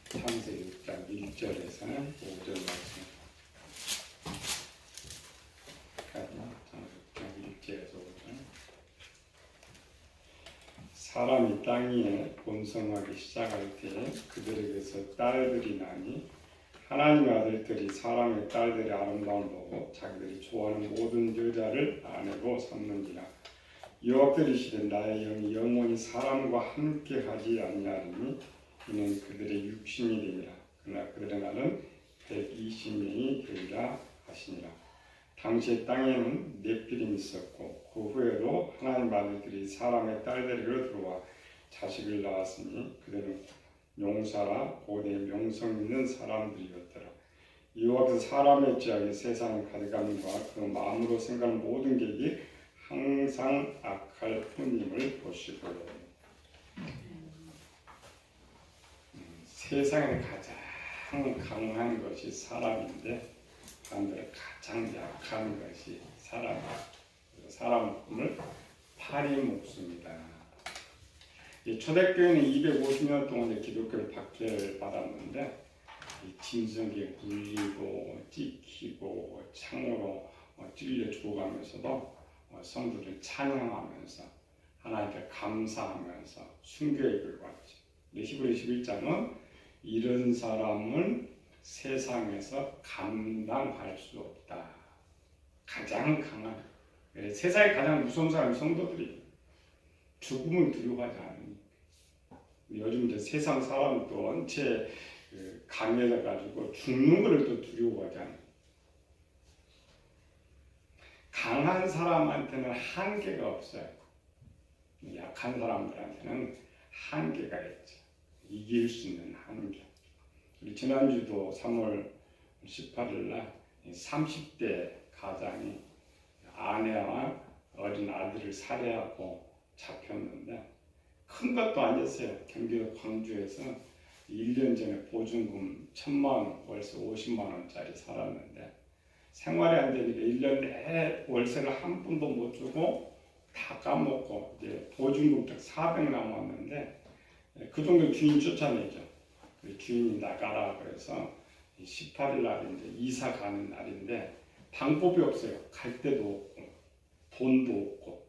창세기 6장 1절에서는 5절 말씀. 창세기 6장 1절에서 5절. 사람이 땅 위에 번성하기 시작할 때에 그들에게서 딸들이 나니 하나님의 아들들이 사람의 딸들의 아름다움을 보고 자기들이 좋아하는 모든 여자를 아내로 삼는지라. 여호와께서 이르시되 나의 영이 영원히 사람과 함께하지 아니하리니 이는 그들의 육신이 되리라. 그러나 그들의 날은 120년이 되리라 하시니라. 당시에 땅에는 넷필이 있었고 그 후에도 하나님 아들들이 사람의 딸들에게로 들어와 자식을 낳았으니 그들은 용사라 고대 명성 있는 사람들이었더라. 여호와께서 사람의 지향에 세상을 가져감과 그 마음으로 생각하는 모든 계획이 항상 악할 뿐임을 보시고. 세상에 가장 강한 것이 사람인데 반대로 가장 약한 것이 사람이다. 사람 꿈을 파리 목수입니다. 초대교회는 250년 동안 기독교를 박해를 받았는데 짐승에게 물리고 찍히고 창으로 찔려 죽어가면서도 성도들 찬양하면서 하나님께 감사하면서 순교의 길을 왔죠. 히브리서 11장은 이런 사람은 세상에서 감당할 수 없다. 가장 강한, 세상에 가장 무서운 사람이 성도들이 죽음을 두려워하지 않으니까. 요즘 이제 세상 사람은 또 원체 강해져 가지고 죽는 것을 또 두려워하지 않아요. 강한 사람한테는 한계가 없어요. 약한 사람들한테는 한계가 있죠. 이길 수 있는 한계. 우리 지난주도 3월 18일 날 30대 가장이 아내와 어린 아들을 살해하고 잡혔는데 큰 것도 아니었어요. 경기도 광주에서 1년 전에 보증금 1,000만 원, 월세 50만 원짜리 살았는데 생활이 안 되니까 1년 내에 월세를 한 푼도 못 주고 다 까먹고 이제 보증금 딱 400 남았는데 그 정도 주인 쫓아내죠. 주인이 나가라 그래서 18일 날인데 이사 가는 날인데 방법이 없어요. 갈 데도 없고 돈도 없고.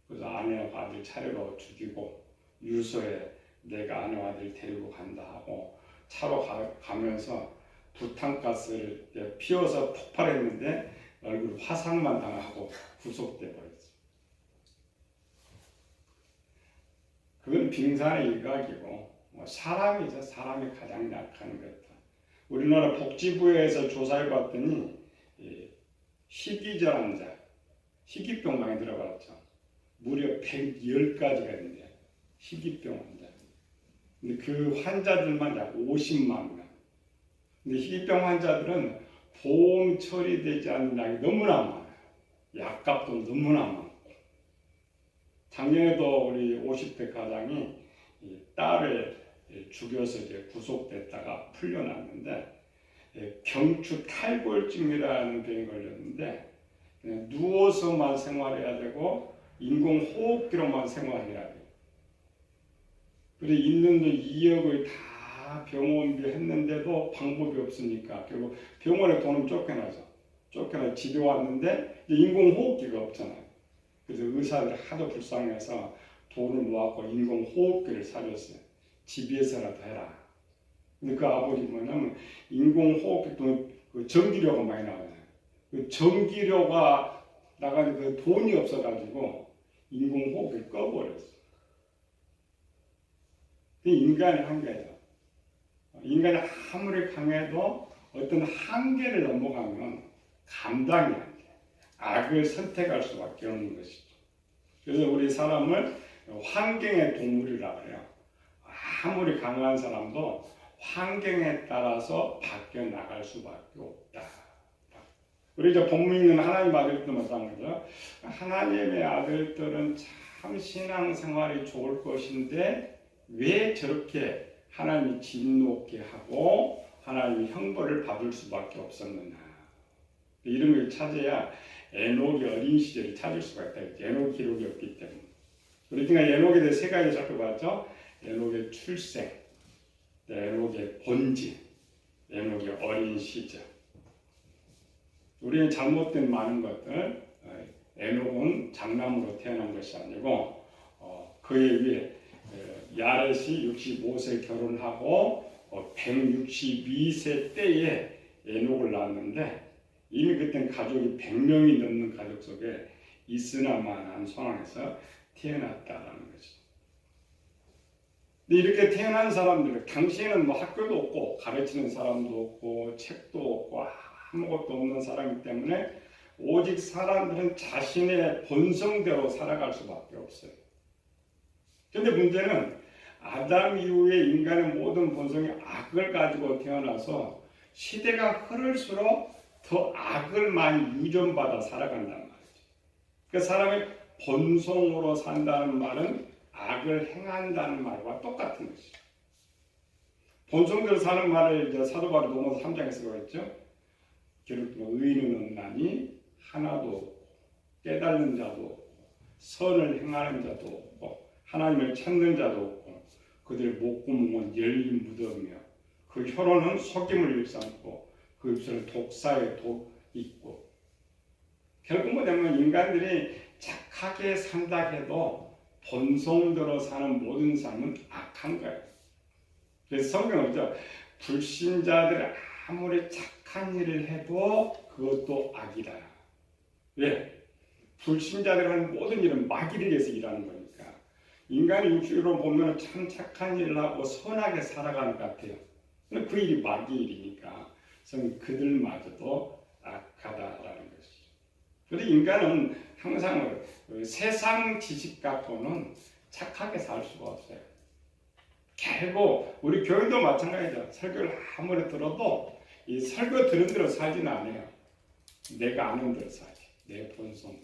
그래서 아내와 아들 차례로 죽이고 유서에 내가 아내와 아들 데리고 간다 하고 차로 가면서 부탄가스를 피워서 폭발했는데 얼굴 화상만 당하고 구속돼 버렸어요. 그건 빙산의 일각이고 사람이죠. 사람이 가장 약한 것. 우리나라 복지부에서 조사해 봤더니 희귀질 환자, 희귀병 많이 들어봤죠. 무려 110가지가 있는데 희귀병 환자. 근데 그 환자들만 약 50만 명. 근데 희귀병 환자들은 보험 처리되지 않는 약이 너무나 많아요. 약값도 너무나 많고. 작년에도 우리 50대 가장이 딸을 죽여서 이제 구속됐다가 풀려났는데 경추 탈골증이라는 병이 걸렸는데 그냥 누워서만 생활해야 되고 인공호흡기로만 생활해야 돼요. 그래 있는 돈 2억을 다 병원비 했는데도 방법이 없으니까 결국 병원에 돈은 쫓겨나죠. 쫓겨나 집에 왔는데 인공호흡기가 없잖아요. 그래서 의사들이 하도 불쌍해서 돈을 모아서 인공호흡기를 사줬어요. 집에서라도 해라. 근데 그 아버지 뭐냐면 인공호흡기 돈 그 전기료가 많이 나와요. 그 전기료가 나가는 그 돈이 없어가지고 인공호흡기를 꺼버렸어. 그 인간의 한계죠. 인간이 아무리 강해도 어떤 한계를 넘어가면 감당이 안 돼. 악을 선택할 수밖에 없는 것이죠. 그래서 우리 사람을 환경의 동물이라고 해요. 아무리 강한 사람도 환경에 따라서 바뀌어 나갈 수밖에 없다. 우리 이제 본문 있는 하나님 아들들도 마찬가지죠. 하나님의 아들들은 참 신앙생활이 좋을 것인데 왜 저렇게 하나님이 진노케 하고 하나님이 형벌을 받을 수밖에 없었느냐. 이런 걸 찾아야 에녹의 어린 시절을 찾을 수가 있다. 에녹 기록이 없기 때문에. 우리가 에녹에 대해 세 가지 살펴봤죠. 에녹의 출생, 에녹의 본질, 에녹의 어린 시절. 우리는 잘못된 많은 것들, 에녹은 장남으로 태어난 것이 아니고 그에 의해 야렛이 65세 결혼하고 162세 때에 에녹을 낳았는데 이미 그때는 가족이 100명이 넘는 가족 속에 있으나마나한 상황에서 태어났다라는 거죠. 근데 이렇게 태어난 사람들, 당시에는 뭐 학교도 없고 가르치는 사람도 없고 책도 없고 아무것도 없는 사람이기 때문에 오직 사람들은 자신의 본성대로 살아갈 수밖에 없어요. 그런데 문제는 아담 이후에 인간의 모든 본성이 악을 가지고 태어나서 시대가 흐를수록 더 악을 많이 유전받아 살아간단 말이죠. 그 사람이 본성으로 산다는 말은 악을 행한다는 말과 똑같은 것이죠. 본성대로 사는 말을 이제 사도 바울 로마서 3장에서 그랬죠. 기록 의인은 없나니 하나도 없고 깨달는 자도 없고 선을 행하는 자도 없고 하나님을 찾는 자도 없고 그들의 목구멍은 열린 무덤이며 그 혀로는 속임을 일삼고 그 입술은 독사의 독 있고. 결국 뭐냐면 인간들이 착하게 산다 해도 본성대로 사는 모든 삶은 악한 거예요. 그래서 성경은 불신자들이 아무리 착한 일을 해도 그것도 악이다. 왜? 불신자들이 하는 모든 일은 마귀를 위해서 일하는 거니까. 인간이 육식으로 보면 참 착한 일을 하고 선하게 살아가는 것 같아요. 근데 그 일이 마귀 일이니까 그들마저도 악하다라는 것이죠. 그래서 인간은 항상 세상 지식 갖고는 착하게 살 수가 없어요. 결국 우리 교인도 마찬가지죠. 설교를 아무리 들어도 이 설교 들은 대로 살지는 않아요. 내가 아는 대로 살지. 내 본성.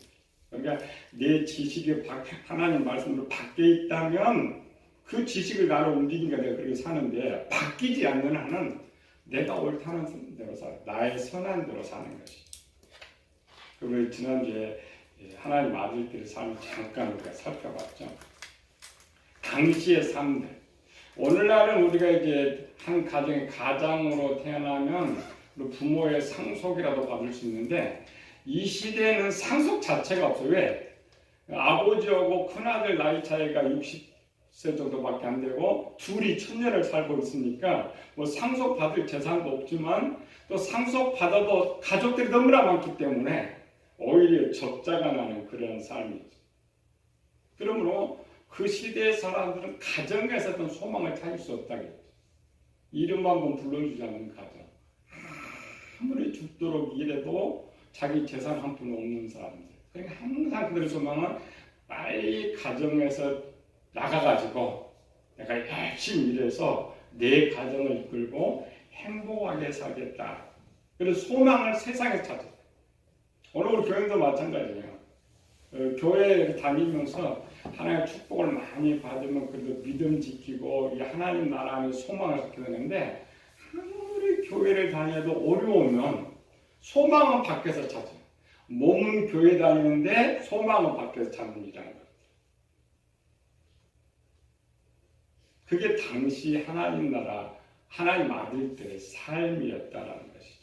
그러니까 내 지식이 하나님 말씀으로 바뀌어 있다면 그 지식을 나로 움직이니까 내가 그렇게 사는데 바뀌지 않는 한은 내가 옳다는 대로 살아. 나의 선한 대로 사는 것이. 그리고 지난주에 하나님 아들들의 삶을 잠깐 우리가 살펴봤죠. 당시의 삶들. 오늘날은 우리가 이제 한 가정의 가장으로 태어나면 부모의 상속이라도 받을 수 있는데 이 시대에는 상속 자체가 없어요. 왜? 아버지하고 큰아들 나이 차이가 60세 정도밖에 안 되고 둘이 천년을 살고 있으니까 뭐 상속 받을 재산도 없지만 또 상속 받아도 가족들이 너무나 많기 때문에 오히려 적자가 나는 그런 삶이죠. 그러므로 그 시대의 사람들은 가정에서 어떤 소망을 찾을 수 없다겠죠. 이름만 한번 불러주지 않는 가정. 아무리 죽도록 일해도 자기 재산 한 푼 없는 사람들. 그러니까 항상 그들의 소망은 빨리 가정에서 나가가지고 내가 열심히 일해서 내 가정을 이끌고 행복하게 살겠다. 그래서 소망을 세상에서 찾아요. 오늘 우리 교회도 마찬가지예요. 교회 다니면서 하나님의 축복을 많이 받으면 그래도 믿음 지키고 이 하나님 나라 안에 소망을 지켜야 되는데 아무리 교회를 다녀도 어려우면 소망은 밖에서 찾아요. 몸은 교회 다니는데 소망은 밖에서 찾는 일이라는 거예요. 그게 당시 하나님 나라, 하나님 아들들의 삶이었다라는 것이죠.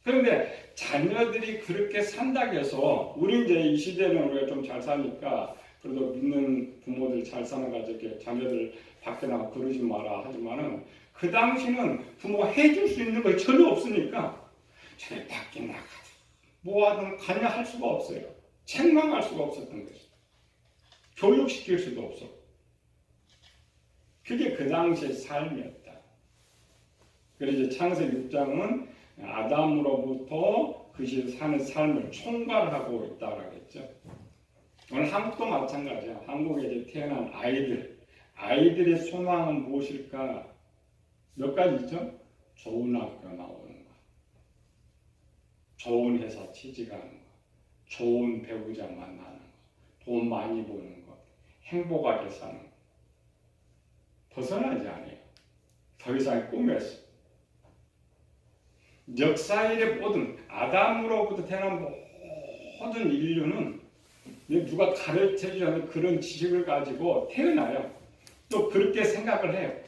그런데 자녀들이 그렇게 산다고 해서 우리 이제 이 시대는 우리가 좀 잘 사니까 그래도 믿는 부모들 잘 사는 가족에 자녀들 밖에 나가 그러지 마라 하지만은 그 당시는 부모가 해줄 수 있는 거 전혀 없으니까 자녀 밖에 나가서 뭐 하든 관여할 수가 없어요. 책망할 수가 없었던 거죠. 교육시킬 수도 없었고. 그게 그 당시의 삶이었다. 그래서 창세기 6장은 아담으로부터 그 시대 사는 삶을 총괄하고 있다고 하겠죠. 오늘 한국도 마찬가지야. 한국에 이제 태어난 아이들의 소망은 무엇일까? 몇 가지 있죠? 좋은 학교 나오는 거, 좋은 회사 취직하는 거, 좋은 배우자 만나는 거, 돈 많이 버는 거, 행복하게 사는 거. 벗어나지 않아요. 더 이상 꿈이었어. 역사일의 모든 아담으로부터 태어난 모든 인류는 누가 가르쳐주지 않는 그런 지식을 가지고 태어나요. 또 그렇게 생각을 해요.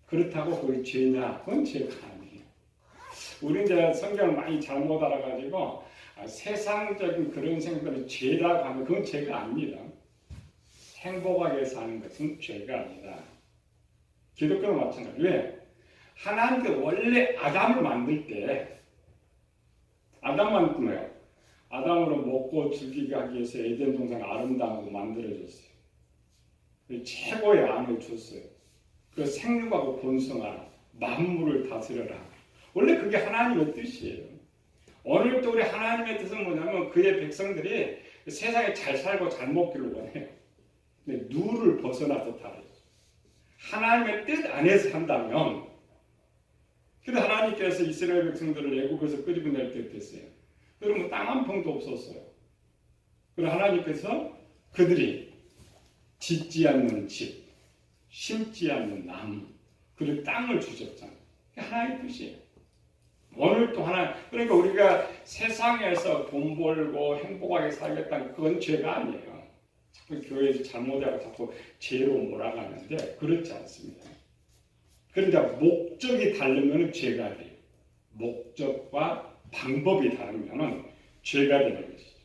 그렇다고 그게 죄냐? 그건 죄가 아니에요. 우리 이제 성경을 많이 잘못 알아가지고 세상적인 그런 생각을 죄라고 하면 그건 죄가 아닙니다. 행복하게 사는 것은 죄가 아니다. 기독교는 마찬가지. 왜? 하나님께서 원래 아담을 만들 때 아담만 뭐예요? 아담으로 먹고 즐기게 하기 위해서 에덴 동산 아름다운 거 만들어줬어요. 최고의 안을 줬어요. 그 생육하고 번성하라. 만물을 다스려라. 원래 그게 하나님의 뜻이에요. 오늘도 우리 하나님의 뜻은 뭐냐면 그의 백성들이 세상에 잘 살고 잘 먹기를 원해요. 근데 누를 벗어나서 살아요. 하나님의 뜻 안에서 산다면, 그래서 하나님께서 이스라엘 백성들을 애국에서 끄집어낼 때 됐어요. 그러면 땅 한 평도 없었어요. 그리고 하나님께서 그들이 짓지 않는 집, 심지 않는 나무, 그리고 땅을 주셨잖아요. 하나님의 뜻이에요. 오늘 또 하나, 그러니까 우리가 세상에서 돈 벌고 행복하게 살겠다는 그건 죄가 아니에요. 자꾸 교회에서 잘못하고 자꾸 죄로 몰아가는데 그렇지 않습니다. 그러니까 목적이 다르면 죄가 돼요. 목적과 방법이 다르면 죄가 되는 것이죠.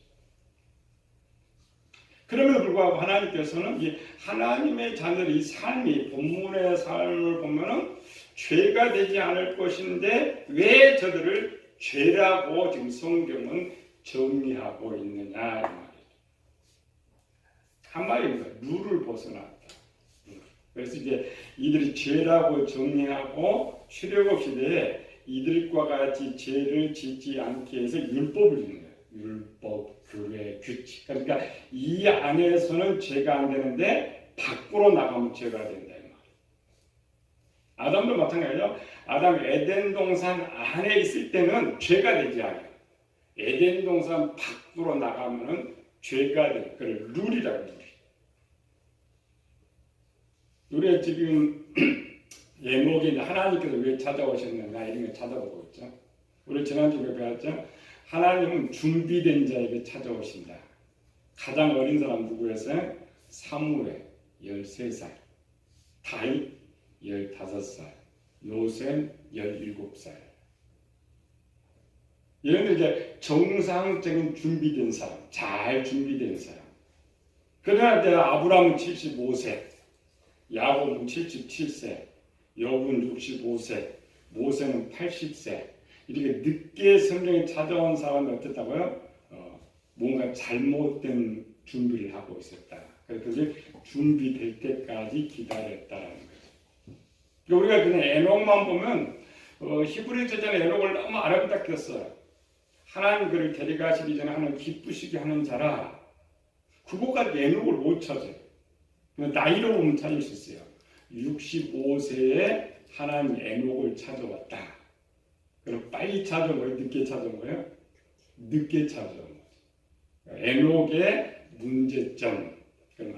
그럼에도 불구하고 하나님께서는 이 하나님의 자녀의 삶이 본문의 삶을 보면은 죄가 되지 않을 것인데 왜 저들을 죄라고 지금 성경은 정리하고 있느냐 이 말이죠. 한 말입니다. 룰을 벗어났다. 그래서 이제 이들이 죄라고 정리하고 출애굽 시대에 이들과 같이 죄를 짓지 않게 해서 율법을 주는 거예요. 율법, 규례, 규칙. 그러니까 이 안에서는 죄가 안 되는데 밖으로 나가면 죄가 된다. 아담도 마찬가지죠. 아담 에덴 동산 안에 있을 때는 죄가 되지 않아요. 에덴 동산 밖으로 나가면은 죄가 돼요. 그걸 룰이라고 해요. 우리가 지금 예목이 하나님께서 왜 찾아오셨느냐 이런 걸 찾아보고 있죠. 우리 지난주에 배웠죠. 하나님은 준비된 자에게 찾아오신다. 가장 어린 사람 누구였어요? 사무엘 13살, 다윗 15살, 요셉 17살. 이런 이제 정상적인 준비된 사람, 잘 준비된 사람. 그러나 이제 아브라함은 75세, 야곱은 77세, 욥은 65세, 모세는 80세. 이렇게 늦게 성경에 찾아온 사람은 어땠다고요? 뭔가 잘못된 준비를 하고 있었다. 그래서 그게 준비될 때까지 기다렸다는 거죠. 우리가 그냥 에녹만 보면 히브리서전에 에녹을 너무 아름답게 썼어요. 하나님 그를 데려가시기 전에 하나님 기쁘시게 하는 자라. 그거까지 에녹을 못 찾아요. 나이로 보면 찾을 수 있어요. 65세에 하나님 에녹을 찾아왔다. 그럼 빨리 찾아온 거예요? 늦게 찾아온 거예요? 늦게 찾아온 거죠. 에녹의 문제점. 그럼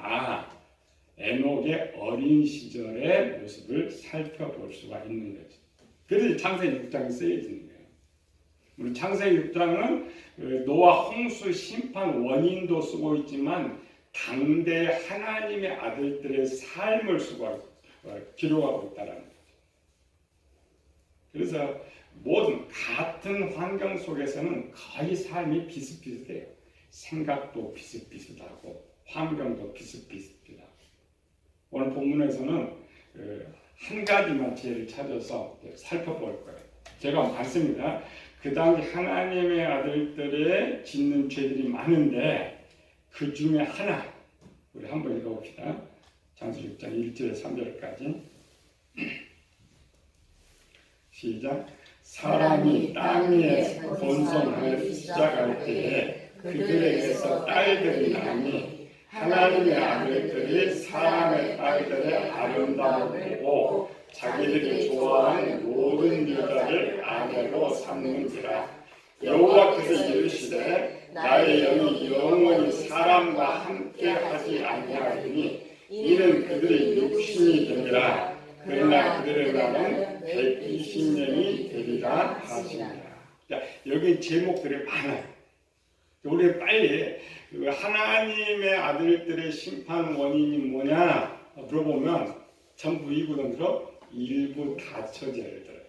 에녹의 어린 시절의 모습을 살펴볼 수가 있는 거죠. 그래서 창세기 6장이 쓰여지는 거예요. 우리 창세기 6장은 노아 홍수 심판 원인도 쓰고 있지만 당대 하나님의 아들들의 삶을 기록하고 있다는 거죠. 그래서 모든 같은 환경 속에서는 거의 삶이 비슷비슷해요. 생각도 비슷비슷하고 환경도 비슷비슷하고. 오늘 본문에서는 한 가지만 죄를 찾아서 살펴볼 거예요. 제가 많습니다. 그 당시 하나님의 아들들의 짓는 죄들이 많은데 그 중에 하나 우리 한번 읽어봅시다. 창세기 6장 1절에서 3절까지 시작. 사람이 땅 위에 번성하기 시작할 때에 그들에게서 딸들이 나니 하나님의 아들들이 사람의 딸들의 아름다움을 보고 자기들이 좋아하는 모든 여자를 아내로 삼는지라. 여호와께서 이르시되 나의 영이 영원히 사람과 함께 하지 아니하리니 이는 그들의 육신이 되리라. 그러나 그들의 날은 120년이 되리라 하시니라. 여기 제목들이 많아요. 우리 빨리 하나님의 아들들의 심판 원인이 뭐냐 물어보면 전부 이구동서 일부 다처제를 들어요.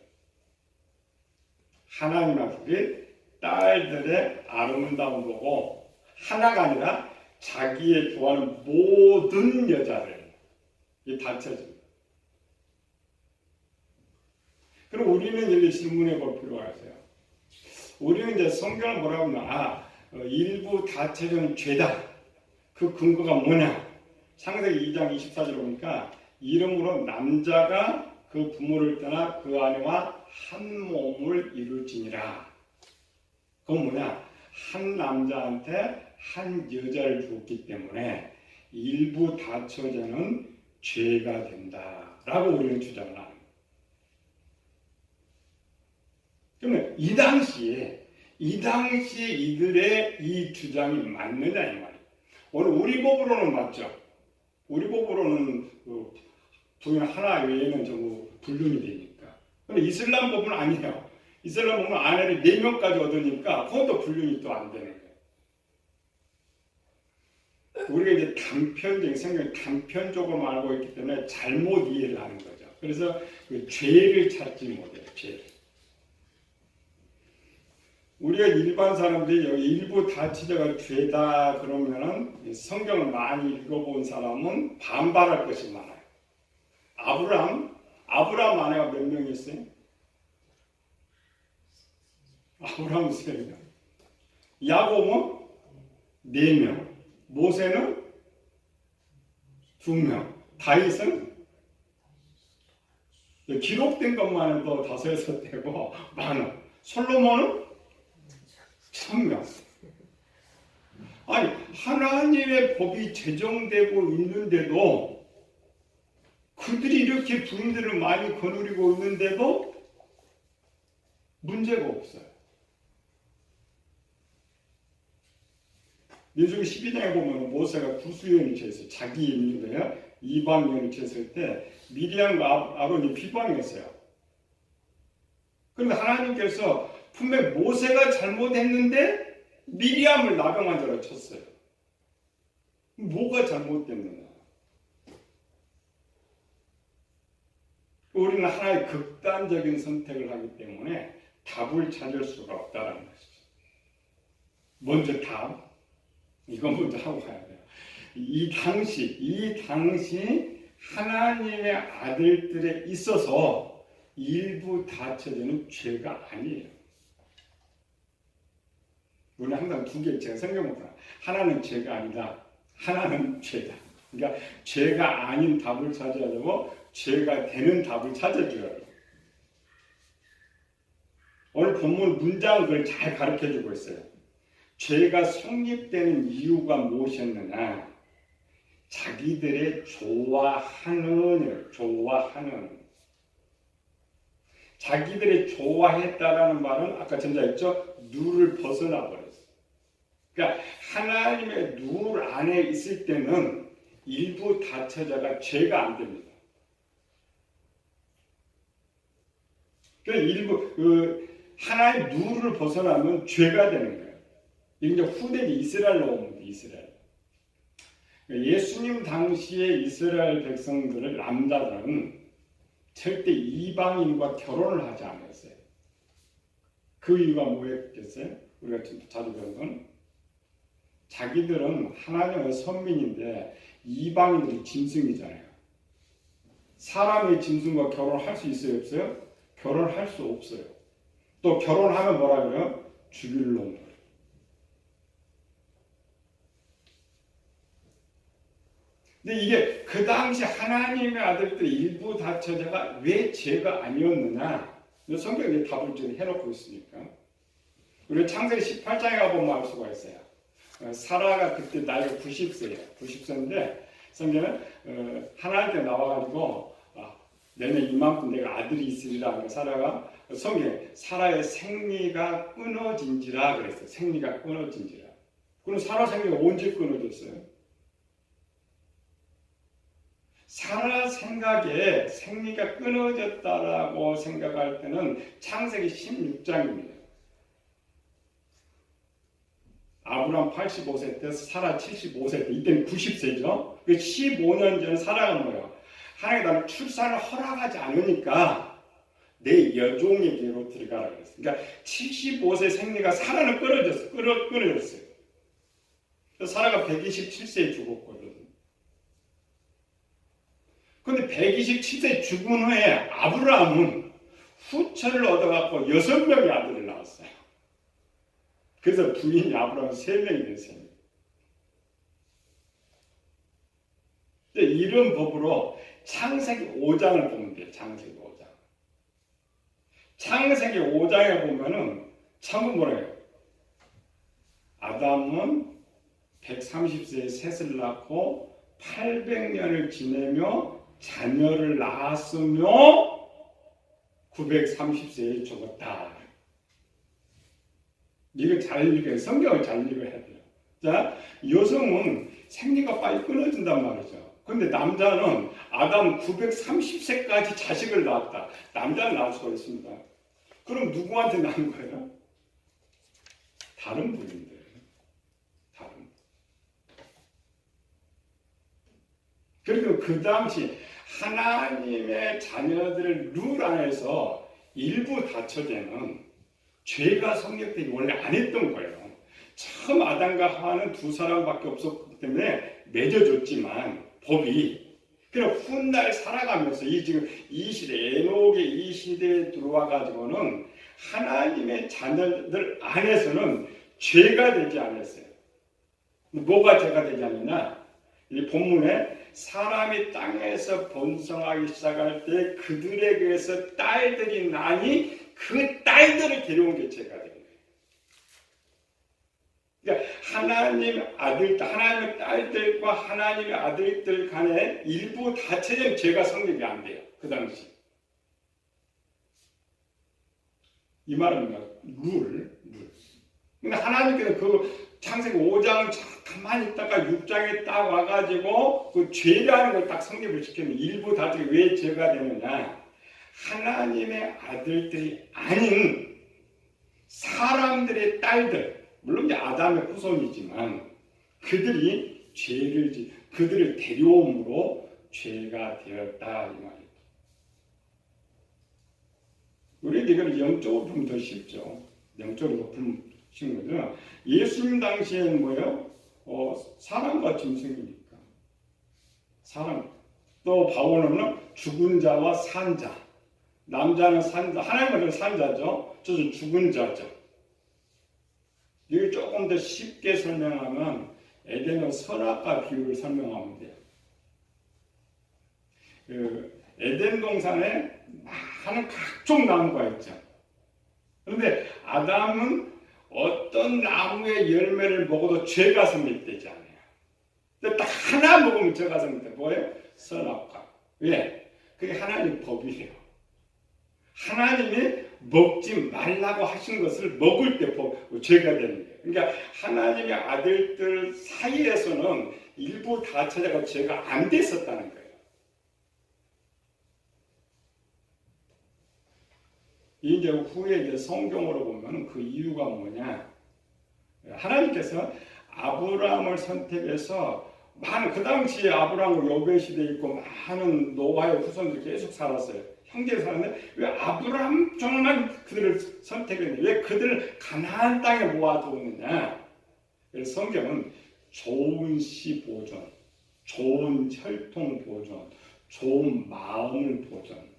하나님 앞에 딸들의 아름다움 보고 하나가 아니라 자기의 좋아하는 모든 여자를 이 다처제입니다. 그럼 우리는 이렇게 질문해 볼 필요가 있어요. 우리는 이제 성경을 뭐라고 하면 일부 다처제는 죄다. 그 근거가 뭐냐? 창세기 2장 24절에 보니까 이름으로 남자가 그 부모를 떠나 그 아내와 한 몸을 이룰지니라. 그건 뭐냐? 한 남자한테 한 여자를 주었기 때문에 일부 다처제는 죄가 된다라고 우리는 주장을 합니다. 그러면 이 당시에 이들의 이 주장이 맞느냐 이 말이에요. 오늘 우리 법으로는 맞죠. 우리 법으로는 부인 하나 외에는 전부 불륜이 되니까. 근데 이슬람 법은 아니에요. 이슬람 법은 아내를 4명까지 얻으니까 그것도 불륜이 또 안 되는 거예요. 우리가 이제 단편적인 성경 단편적으로 알고 있기 때문에 잘못 이해를 하는 거죠. 그래서 그 죄를 찾지 못해요. 죄를. 우리가 일반 사람들이 여기 일부 다처제가 죄다 그러면은 성경을 많이 읽어본 사람은 반발할 것이 많아요. 아브라함 아내가 몇 명이었어요? 아브라함 3명. 야곱은 4명. 모세는 2명. 다윗은 기록된 것만 해도 5, 6대고 많아. 솔로몬은 1000명. 아니 하나님의 법이 제정되고 있는데도 그들이 이렇게 부인들을 많이 거느리고 있는데도 문제가 없어요. 민수기 12장에 보면 모세가 구수연을 취했어요. 자기 인류가요 이방연을 취했을 때 미리암과 아론이 비방했어요. 그런데 하나님께서 분명 모세가 잘못했는데 미리암을 나병 환자로 쳤어요. 뭐가 잘못됐느냐? 우리는 하나의 극단적인 선택을 하기 때문에 답을 찾을 수가 없다는 것이죠. 먼저 답, 이건 먼저 하고 가야 돼요. 이 당시 하나님의 아들들에 있어서 일부 다처제는 죄가 아니에요. 우리는 항상 두 개, 제가 성경을 보면 하나는 죄가 아니다. 하나는 죄다. 그러니까 죄가 아닌 답을 찾아야 되고 죄가 되는 답을 찾아줘야 돼요. 오늘 본문 문장은 그걸 잘 가르쳐주고 있어요. 죄가 성립되는 이유가 무엇이었느냐? 자기들의 좋아하는 자기들이 좋아했다라는 말은 아까 전자 했죠? 누를 벗어나 버렸어요. 그러니까 하나님의 누 안에 있을 때는 일부 다처제가 죄가 안 됩니다. 그러니까 하나의 누를 벗어나면 죄가 되는 거예요. 이게 이제 후대기 이스라엘로 옵니다. 이스라엘. 예수님 당시에 이스라엘 백성들을 남자들은 절대 이방인과 결혼을 하지 않았어요. 그 이유가 뭐였겠어요? 우리가 자주 배운 건 자기들은 하나님의 선민인데 이방인들이 짐승이잖아요. 사람의 짐승과 결혼할 수 있어요? 없어요? 결혼할 수 없어요. 또 결혼하면 뭐라 그래요? 죽일 놈들. 근데 이게 그 당시 하나님의 아들들 일부 다처제가 왜 죄가 아니었느냐? 성경에 답을 좀 해놓고 있으니까. 우리 창세기 18장에 가보면 알 수가 있어요. 사라가 그때 나이가 90세예요. 90세인데 성경은 하나님께 나와가지고 내년 이만큼 내가 아들이 있으리라. 사라가 성경에 사라의 생리가 끊어진지라 그랬어요. 생리가 끊어진지라. 그럼 사라 생리가 언제 끊어졌어요? 사라 생각에 생리가 끊어졌다라고 생각할 때는 창세기 16장입니다. 아브라함 85세 때 사라 75세 때 이때는 90세죠. 그 15년 전 사라가 뭐예요? 하나님이 나를 출산을 허락하지 않으니까 내 여종에게로 들어가라 그랬어요. 그러니까 75세 생리가 사라는 끊어졌어요. 사라가 127세에 죽었거든. 근데 127세에 죽은 후에 아브라함은 후처를 얻어갖고 6명의 아들을 낳았어요. 그래서 부인이 아브라함 3명이 됐어요. 이런 법으로 창세기 5장을 보면 돼요. 창세기 5장. 창세기 5장에 보면은 참고 뭐래요? 아담은 130세에 셋을 낳고 800년을 지내며 자녀를 낳았으며 930세에 죽었다. 이거 잘 읽어요. 성경을 잘 읽어야 돼요. 자, 여성은 생리가 빨리 끊어진단 말이죠. 근데 남자는 아담 930세까지 자식을 낳았다. 남자는 낳을 수가 있습니다. 그럼 누구한테 낳은 거예요? 다른 분인데. 그리고 그 당시 하나님의 자녀들을 룰 안에서 일부 다처제는 죄가 성립되기 원래 안 했던 거예요. 처음 아담과 하와는 두 사람밖에 없었기 때문에 맺어줬지만 법이 그냥 훗날 살아가면서 이 시대 에녹의 이 시대에 들어와 가지고는 하나님의 자녀들 안에서는 죄가 되지 않았어요. 뭐가 죄가 되지 않느냐? 이 본문에 사람이 땅에서 번성하기 시작할 때 그들에게서 딸들이 나니 그 딸들을 데려온 게 죄가 되는 거예요. 그러니까 하나님의 딸들과 하나님의 아들들 간에 일부 다처제는 죄가 성립이 안 돼요. 그 당시. 이 말은 룰. 근데 하나님께서 그 창세기 5장 가만히 있다가 6장에 딱 와가지고 그 죄라는 걸 딱 성립을 시켰는데 일부 다처제 왜 죄가 되느냐? 하나님의 아들들이 아닌 사람들의 딸들, 물론 이제 아담의 후손이지만 그들이 그들을 데려옴으로 죄가 되었다 이 말이에요. 우리 이걸 영적으로 보면 더 쉽죠. 영적으로 보면 쉬운 거죠. 예수님 당시에는 뭐예요? 사람과 짐승이니까. 사람. 또 바울은 죽은 자와 산 자. 남자는 산자, 하나님은 산자죠. 저는 죽은 자죠. 이걸 조금 더 쉽게 설명하면 에덴의 선악과 비유를 설명하면 돼요. 에덴 동산에 많은 각종 나무가 있죠. 그런데 아담은 어떤 나무의 열매를 먹어도 죄가 성립되지 않아요. 근데 딱 하나 먹으면 죄가 성립돼. 뭐예요? 선악과. 왜? 그게 하나님 법이에요. 하나님이 먹지 말라고 하신 것을 먹을 때 죄가 되는 거예요. 그러니까 하나님의 아들들 사이에서는 일부 다처제가 죄가 안 됐었다는 거예요. 이제 후에 성경으로 보면 그 이유가 뭐냐? 하나님께서 아브라함을 선택해서 많은 그 당시에 아브라함은 여배 시대에 있고 많은 노아의 후손들이 계속 살았어요. 형제 살았는데 왜 아브라함 정만 그들을 선택했느냐? 왜 그들을 가나안 땅에 모아두었느냐? 그래서 성경은 좋은 씨 보존, 좋은 혈통 보존, 좋은 마음을 보존.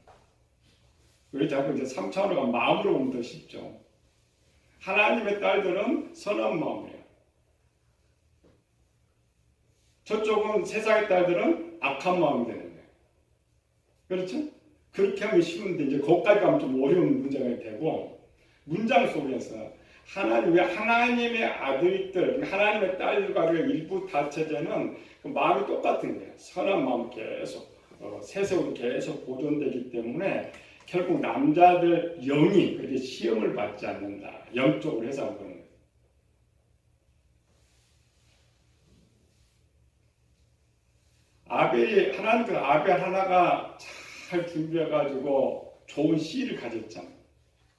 우리 자꾸 이제 3차원으로 가면 마음으로 보면 더 쉽죠. 하나님의 딸들은 선한 마음이에요. 저쪽은 세상의 딸들은 악한 마음이 되는 거예요. 그렇죠? 그렇게 하면 쉬운데 이제 거기까지 가면 좀 어려운 문장이 되고 문장 속에서 하나님의 아들들, 하나님의 딸들과의 일부 다처제는 그 마음이 똑같은 거예요. 선한 마음 계속 세세로 계속 보존되기 때문에 결국 남자들 영이 그렇게 시험을 받지 않는다. 영적으로 해석하는 거예요. 하나님께서 아벨 하나가 잘 준비해가지고 좋은 씨를 가졌잖아요.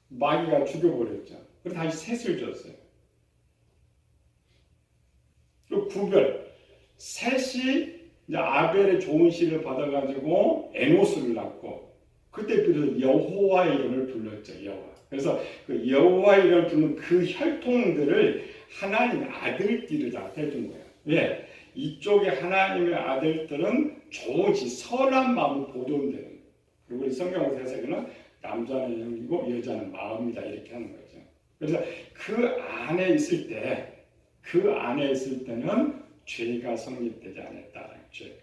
마귀가 죽여버렸죠. 그래서 다시 셋을 줬어요. 그리고 구별. 셋이 이제 아벨의 좋은 씨를 받아가지고 에노스를 낳고 그때 그래서 여호와의 이름을 불렀죠. 여호와. 그래서 그 여호와의 이름을 부르는 그 혈통들을 하나님의 아들들을 다 해준 거예요. 왜? 이쪽에 하나님의 아들들은 좋은지 선한 마음을 보존되는. 그리고 우리 성경에서 해석에는 남자는 영이고 여자는 마음이다 이렇게 하는 거죠. 그래서 그 안에 있을 때는 죄가 성립되지 않았다는 죄.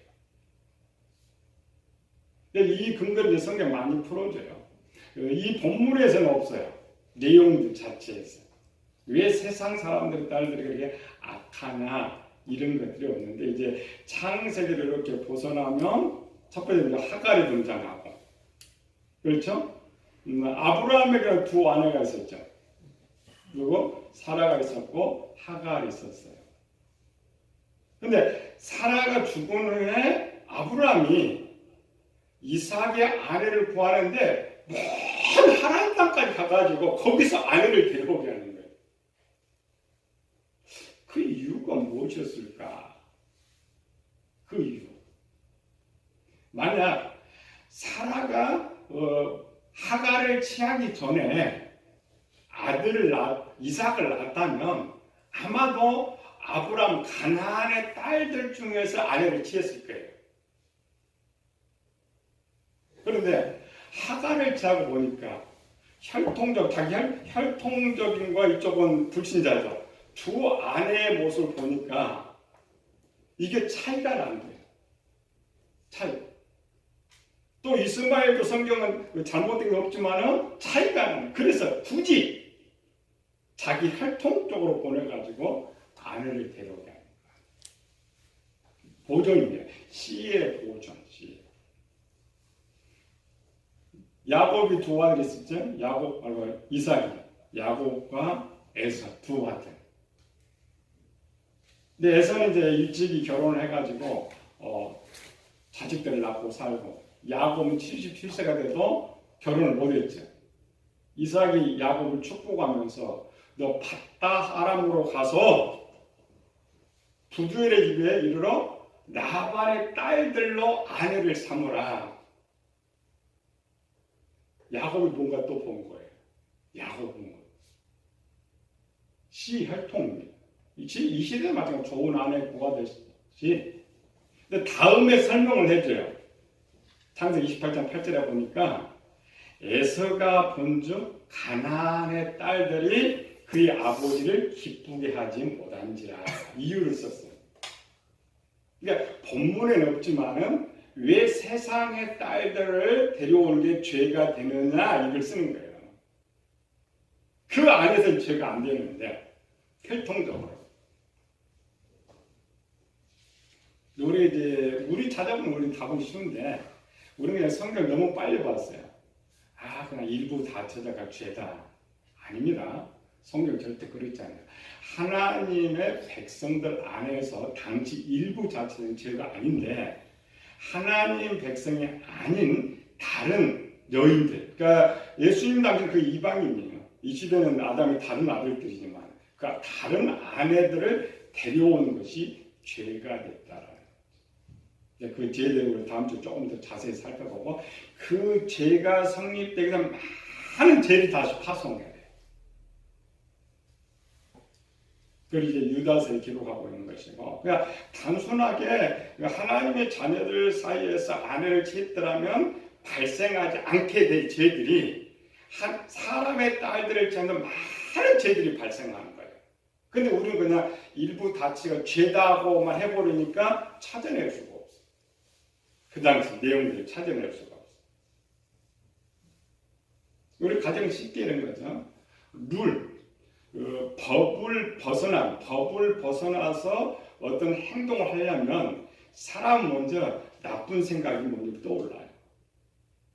근데 이 근거를 성경 많이 풀어줘요. 이 본문에서는 없어요. 내용들 자체에서. 왜 세상 사람들의 딸들이 그렇게 악하나 이런 것들이 없는데 이제 창세기를 이렇게 벗어나면 첫 번째 하갈이 등장하고 그렇죠? 아브라함에게 두 아내가 있었죠. 그리고 사라가 있었고 하갈이 있었어요. 근데 사라가 죽은 후에 아브라함이 이삭의 아내를 구하는데 먼 하나님 땅까지 가가지고 거기서 아내를 데려오게 하는 거예요. 그 이유가 무엇이었을까? 그 이유. 만약 사라가 하갈을 취하기 전에 이삭을 낳았다면 아마도 아브라함 가나안의 딸들 중에서 아내를 취했을 거예요. 그런데 하갈을 취하고 보니까 자기 혈통적인과 이쪽은 불신자죠. 두 아내의 모습을 보니까 이게 차이가 나는 거예요. 차이. 또 이스마엘도 성경은 잘못된 게 없지만은 차이가 나는 거예요. 그래서 굳이 자기 혈통적으로 보내가지고 아내를 데려오게 하는 거예요. 보존이에요. 씨의 보존, 씨. 야곱이 두 아들이 있었죠. 이삭이, 야곱과 에서 두 아들. 근데 에서는 이제 일찍이 결혼을 해가지고 자식들을 낳고 살고, 야곱은 77세가 돼도 결혼을 못했죠. 이삭이 야곱을 축복하면서 너 밧다 아람으로 가서 부두엘의 집에 이르러 라반의 딸들로 아내를 삼으라. 야곱이 뭔가 또 본 거예요. 야곱은 씨 혈통입니다. 이 시대에 마찬가지로 좋은 아내 구가 됐지. 근데 다음에 설명을 해줘요. 창세기 28장 8절에 보니까 에서가 본즉 가나안의 딸들이 그의 아버지를 기쁘게 하지 못한지라 이유를 썼어요. 그러니까 본문에는 없지만은 왜 세상의 딸들을 데려오는 게 죄가 되느냐 이걸 쓰는 거예요. 그 안에서는 죄가 안 되는데 혈통적으로. 우리 찾아보면 우리 답은 쉬운데 우리는 그냥 성경 너무 빨리 봤어요. 그냥 일부 다 찾아가 죄다. 아닙니다. 성경 절대 그렇지 않아요. 하나님의 백성들 안에서 당시 일부 자체는 죄가 아닌데 하나님 백성이 아닌 다른 여인들, 그러니까 예수님 당시 그 이방인이에요. 이 시대는 아담이 다른 아들들이지만 그 다른 아내들을 데려오는 것이 죄가 됐다라는 거죠. 그 죄에 대해서 다음 주에 조금 더 자세히 살펴보고 그 죄가 성립되기 위해서 많은 죄를 다시 파송해야 돼요. 그걸 이제 유다서에 기록하고 있는 것이고, 그러니까 단순하게 하나님의 자녀들 사이에서 아내를 취했더라면 발생하지 않게 될 죄들이 사람의 딸들을 취하는 많은 죄들이 발생하는 거예요. 근데 우리는 그냥 일부 다치가 죄다고만 해버리니까 찾아낼 수가 없어요. 그 당시 내용들을 찾아낼 수가 없어요. 우리 가장 쉽게 이런 거죠. 법을 벗어나서 어떤 행동을 하려면 사람 먼저 나쁜 생각이 먼저 떠올라요.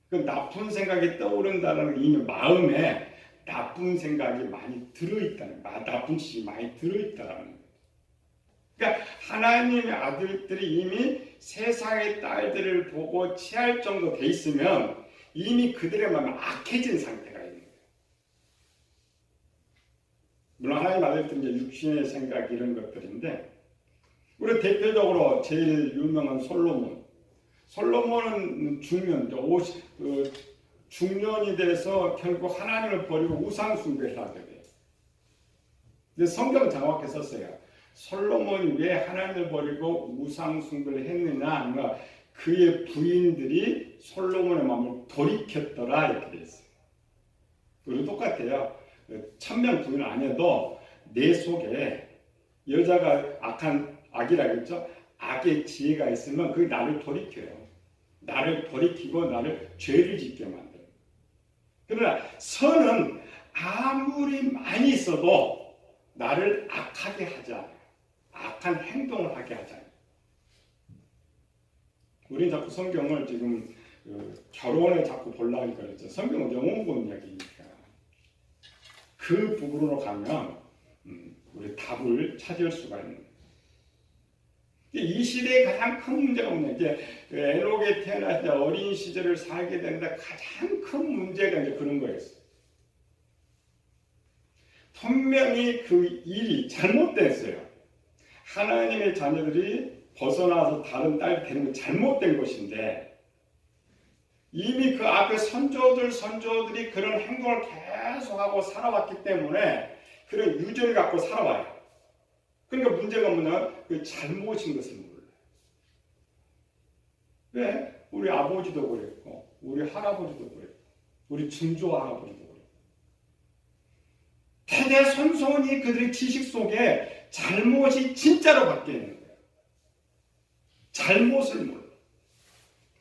그 나쁜 생각이 떠오른다는 건 이미 마음에 나쁜 생각이 많이 들어있다는 거예요. 나쁜 짓이 많이 들어있다는 거예요. 그러니까 하나님의 아들들이 이미 세상의 딸들을 보고 취할 정도 돼 있으면 이미 그들의 마음이 악해진 상태가 있는 거예요. 물론 하나님 아들들은 이제 육신의 생각 이런 것들인데 우리 대표적으로 제일 유명한 솔로몬. 솔로몬은 중년이 돼서 결국 하나님을 버리고 우상 숭배를 하게 돼요. 근데 성경 정확히 썼어요. 솔로몬이 왜 하나님을 버리고 우상 숭배를 했느냐? 그러니까 그의 부인들이 솔로몬의 마음을 돌이켰더라 이렇게 돼 있어요. 우리 똑같아요. 1000명 부인 아니어도 내 속에 여자가 악이라겠죠? 악의 지혜가 있으면 그게 나를 돌이켜요. 나를 돌이키고 나를 죄를 짓게 만들어요. 그러나 선은 아무리 많이 있어도 나를 악하게 하지 않아요. 악한 행동을 하게 하지 않아요. 우리는 자꾸 성경을 지금 결혼에 자꾸 보려고 그러죠. 성경은 영혼 본 이야기니까. 그 부분으로 가면 우리 답을 찾을 수가 있는 거예요. 이 시대의 가장 큰 문제가 뭐냐? 이제 에녹에 태어날 때 어린 시절을 살게 되는데 가장 큰 문제가 이제 그런 거였어요. 분명히 그 일이 잘못됐어요. 하나님의 자녀들이 벗어나서 다른 딸이 되는 건 잘못된 것인데 이미 그 앞에 선조들이 그런 행동을 계속하고 살아왔기 때문에 그런 유전을 갖고 살아와요. 그러니까 문제가 뭐냐? 그 잘못인 것을 몰라요. 왜? 우리 아버지도 그랬고 우리 할아버지도 그랬고 우리 증조 할아버지도 그랬고 대대손손이 그들의 지식 속에 잘못이 진짜로 바뀌어 있는 거예요. 잘못을 몰라.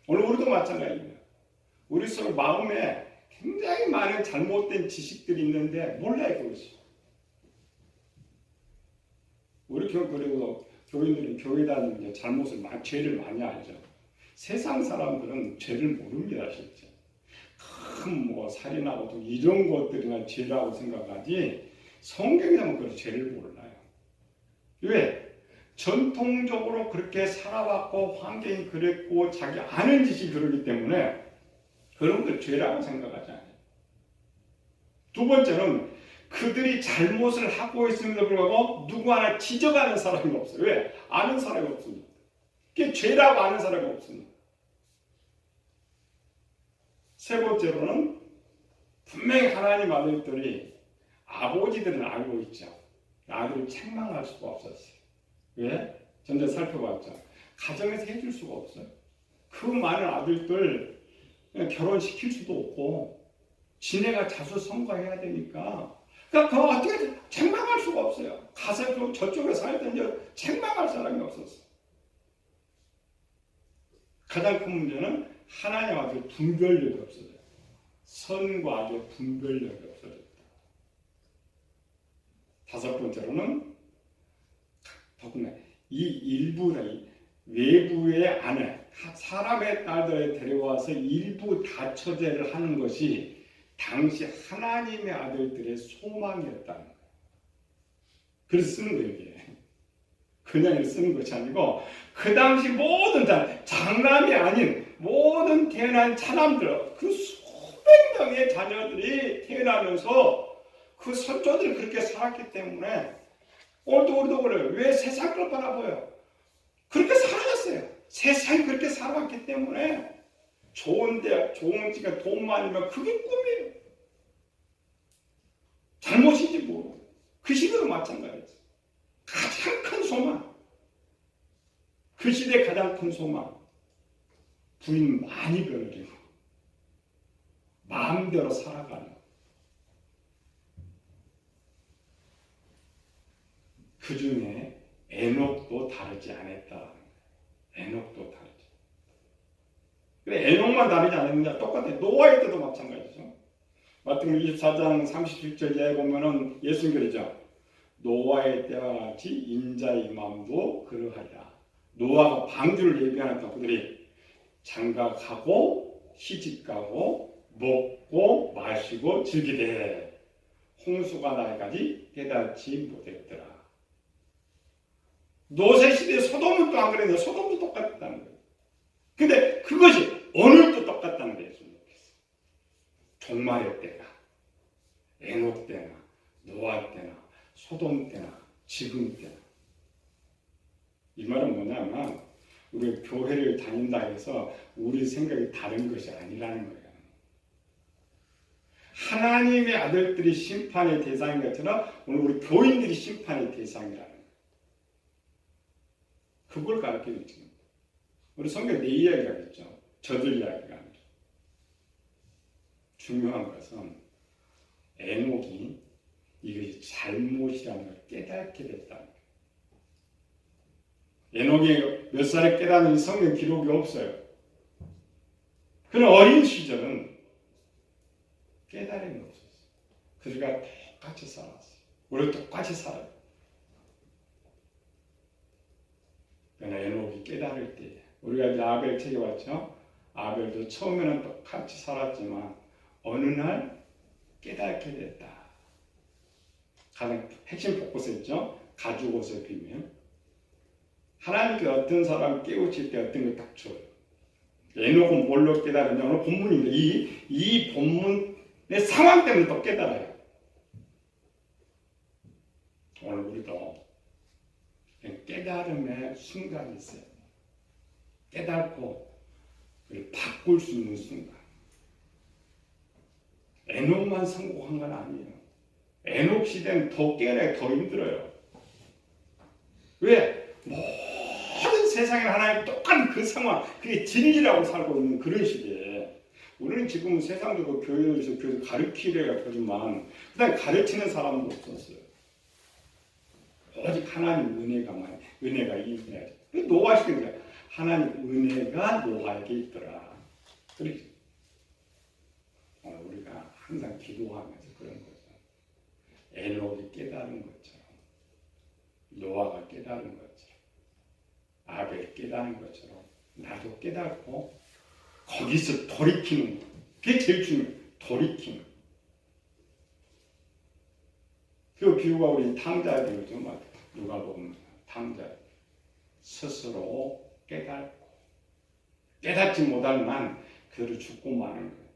오늘 우리도 마찬가지입니다. 우리 서로 마음에 굉장히 많은 잘못된 지식들이 있는데 몰라요 그것이. 우리 그리고 교인들은 교회 다니는 죄를 많이 알죠. 세상 사람들은 죄를 모릅니다, 실제. 큰 살인하고 이런 것들이나 죄라고 생각하지 성경에서는 그 죄를 몰라요. 왜? 전통적으로 그렇게 살아왔고 환경이 그랬고 자기 아는 짓이 그러기 때문에 그런 걸 죄라고 생각하지 않아요. 두 번째는 그들이 잘못을 하고 있음에도 불구하고 누구 하나 지적하는 사람이 없어요. 왜? 아는 사람이 없습니다. 그게 죄라고 아는 사람이 없습니다. 세 번째로는 분명히 하나님 아들들이 아버지들은 알고 있죠. 아들을 책망할 수가 없었어요. 왜? 전에 살펴봤죠. 가정에서 해줄 수가 없어요. 그 많은 아들들 결혼시킬 수도 없고 지네가 자수성가해야 되니까 그러니까 그거 어떻게 책망할 수가 없어요. 가서 저쪽에 살든지 책망할 사람이 없었어요. 가장 큰 문제는 하나님 앞에 분별력이 없어져요. 선과 악의 분별력이 없어졌다. 다섯 번째로는 더구나 이 일부의 외부의 아내, 사람의 딸들을 데려와서 일부 다처제를 하는 것이 당시 하나님의 아들들의 소망이었다는 거예요. 그래서 쓰는 거예요, 이게. 그냥 쓰는 것이 아니고, 그 당시 모든 장남이 아닌 모든 태어난 차남들, 그 수백 명의 자녀들이 태어나면서 그 선조들이 그렇게 살았기 때문에, 오늘도 우리도 그래요. 왜 세상을 바라보여요? 그렇게 살아갔어요. 세상이 그렇게 살아왔기 때문에, 좋은 대학, 좋은 집에 돈 많으면 그게 꿈이에요. 잘못인지 모르고. 그 시대도 마찬가지죠. 가장 큰 소망. 그 시대의 가장 큰 소망. 부인 많이 변해지고 마음대로 살아가는. 그 중에 에녹도 다르지 않았다. 에녹도 다르지. 에녹만 다르지 않았느냐? 똑같아요. 노아의 때도 마찬가지죠. 마태복음 24장 37절에 보면은 예수님께서 노아의 때와 같이 인자의 마음도 그러하리라. 노아가 방주를 예비하니까 그들이 장가가고 시집가고 먹고 마시고 즐기되 홍수가 나기까지 깨닫지 못했더라. 노세 시대에 소돔은 또 안 그랬는데 소돔도 똑같다는 거예요. 근데 그것이 오늘도 똑같다는 거예요. 종말의 때나 에녹 때나 노아 때나 소돔 때나 지금 때나 이 말은 뭐냐면 우리 교회를 다닌다 해서 우리 생각이 다른 것이 아니라는 거예요. 하나님의 아들들이 심판의 대상인 것처럼 오늘 우리 교인들이 심판의 대상이라는 거예요. 그걸 가르치는 거죠. 우리 성경 내 이야기가 있죠. 저들 이야기가 아니라. 중요한 것은 에녹이 이것이 잘못이라는 걸 깨닫게 됐다는 거예요. 에녹이 몇 살에 깨닫는 성경 기록이 없어요. 그는 어린 시절은 깨달음이 없었어요. 그가 똑같이 살았어요. 우리도 똑같이 살아요. 그러나 에녹이 깨달을 때 우리가 이제 아벨 책에 봤죠. 아벨도 처음에는 똑같이 살았지만 어느 날 깨닫게 됐다. 가장 핵심 포커스 있죠. 가죽 옷의 비밀. 하나님께 어떤 사람 깨우칠 때 어떤 걸 딱 줘요. 에녹은 뭘로 깨달으냐? 오늘 본문입니다. 이 본문의 상황 때문에 또 깨달아요. 오늘 우리도 깨달음의 순간이 있어요. 깨닫고 바꿀 수 있는 순간. 에녹만 성공한 건 아니에요. 에녹 시대는 더 깨어나기 더 힘들어요. 왜? 모든 세상에 하나님 똑같은 그 상황, 그게 진리라고 살고 있는 그런 시대에 우리는 지금 세상적으로 교회에서 가르치려고 하지만 그다음에 가르치는 사람도 없었어요. 오직 하나님 은혜가 있어야지. 노아 시대에 하나님 은혜가 노아에게 있더라. 그렇죠. 우리가 항상 기도하면서 그런 거죠. 에녹이 깨달은 것처럼, 노아가 깨달은 것처럼, 아벨이 깨달은 것처럼 나도 깨닫고 거기서 돌이키는 거. 그게 제일 중요해요. 돌이키는 거. 그 비유가 우리 탕자에 좀 누가 보면 탕자 스스로 깨닫고 깨닫지 못하는 한 그대로 죽고 마는 거예요.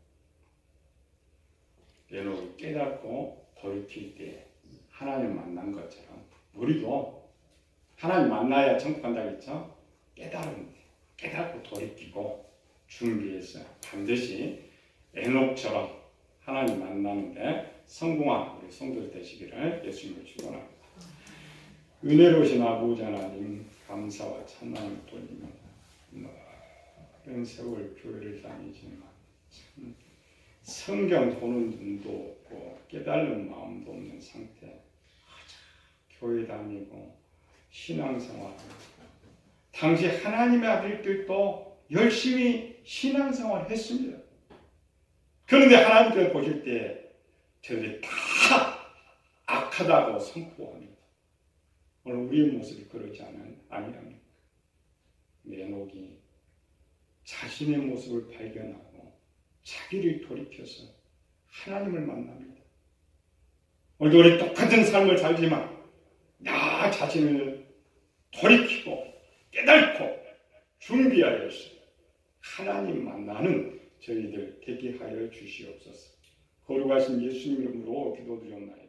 에녹이 깨닫고 돌이킬 때 하나님 만난 것처럼 우리도 하나님 만나야 천국 간다고 했죠. 깨닫고 돌이키고 준비해서 반드시 에녹처럼 하나님 만나는데 성공한 우리 성도들 되시기를 예수님을 축원합니다. 은혜로우신 아버지 하나님 감사와 찬양을 돌리며 오랜 세월 교회를 다니지만 성경 보는 눈도 없고 깨달는 마음도 없는 상태. 교회 다니고 신앙생활. 당시 하나님의 아들들도 열심히 신앙생활을 했습니다. 그런데 하나님께서 보실 때 저들이 다 악하다고 선포합니다. 오늘 우리의 모습이 그러지 아니합니까? 에녹이 자신의 모습을 발견하고 자기를 돌이켜서 하나님을 만납니다. 오늘도 우리 똑같은 삶을 살지만 나 자신을 돌이키고 깨닫고 준비하여서 하나님 만나는 저희들 되게 하여 주시옵소서. 거룩하신 예수님 이름으로 기도드렸나이다.